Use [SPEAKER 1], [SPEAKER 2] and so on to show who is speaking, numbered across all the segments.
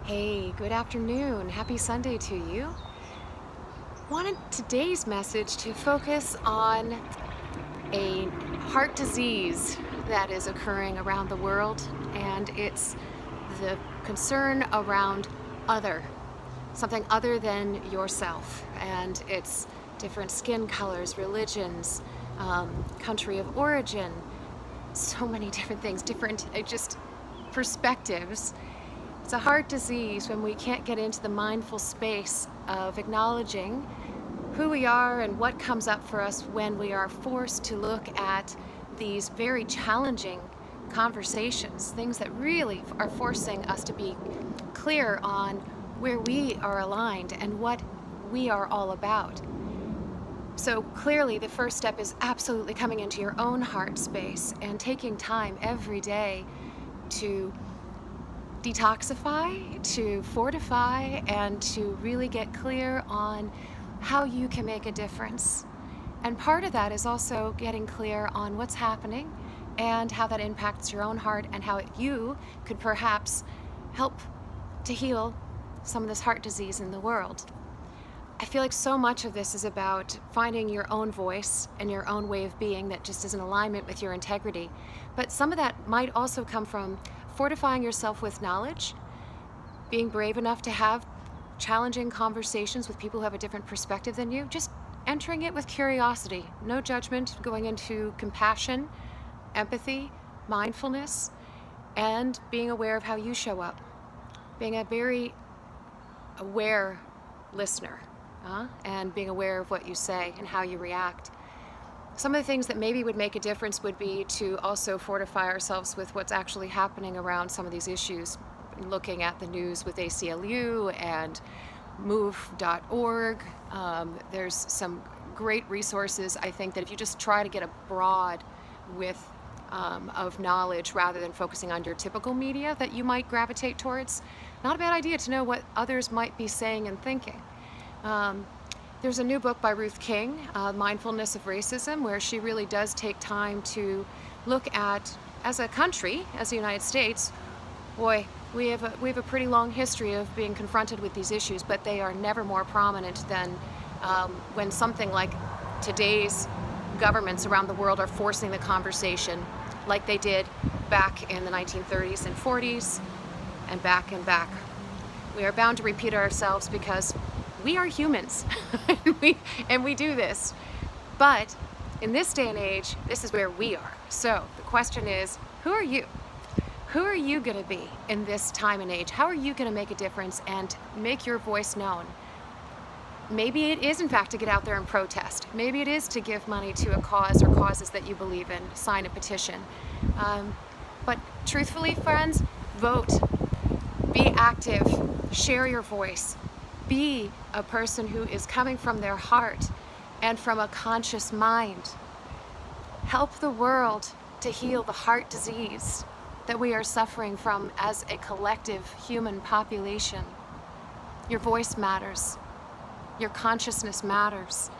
[SPEAKER 1] Hey, good afternoon. Happy Sunday to you. Wanted today's message to focus on a heart disease that is occurring around the world, and it's the concern around other, something other than yourself. And it's different skin colors, religions, country of origin, so many different things, different just perspectives. It's a heart disease when we can't get into the mindful space of acknowledging who we are and what comes up for us when we are forced to look at these very challenging conversations, things that really are forcing us to be clear on where we are aligned and what we are all about. So clearly the first step is absolutely coming into your own heart space and taking time every day to detoxify, to fortify, and to really get clear on how you can make a difference. And part of that is also getting clear on what's happening and how that impacts your own heart and how you could perhaps help to heal some of this heart disease in the world. I feel like so much of this is about finding your own voice and your own way of being that just is in alignment with your integrity. But some of that might also come from fortifying yourself with knowledge, being brave enough to have challenging conversations with people who have a different perspective than you, just entering it with curiosity, no judgment, going into compassion, empathy, mindfulness, and being aware of how you show up, being a very aware listener, and being aware of what you say and how you react. Some of the things that maybe would make a difference would be to also fortify ourselves with what's actually happening around some of these issues, looking at the news with ACLU and move.org. There's some great resources, I think, that if you just try to get a broad width of knowledge rather than focusing on your typical media that you might gravitate towards, not a bad idea to know what others might be saying and thinking. There's a new book by Ruth King, Mindfulness of Racism, where she really does take time to look at, as a country, as the United States, boy, we have a pretty long history of being confronted with these issues, but they are never more prominent than when something like today's governments around the world are forcing the conversation like they did back in the 1930s and 40s and back and back. We are bound to repeat ourselves because we are humans and we do this. But in this day and age, this is where we are. So the question is, who are you? Who are you going to be in this time and age? How are you going to make a difference and make your voice known? Maybe it is, in fact, to get out there and protest. Maybe it is to give money to a cause or causes that you believe in, sign a petition. But truthfully, friends, vote. Be active. Share your voice. Be a person who is coming from their heart and from a conscious mind. Help the world to heal the heart disease that we are suffering from as a collective human population. Your voice matters. Your consciousness matters.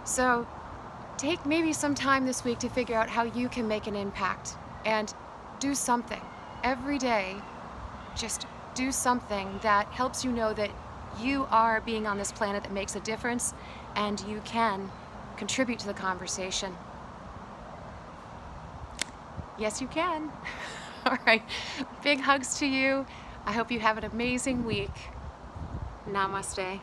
[SPEAKER 1] So take maybe some time this week to figure out how you can make an impact and do something every day. Just do something that helps you know that you are being on this planet that makes a difference and you can contribute to the conversation. Yes, you can. All right. Big hugs to you. I hope you have an amazing week. Namaste.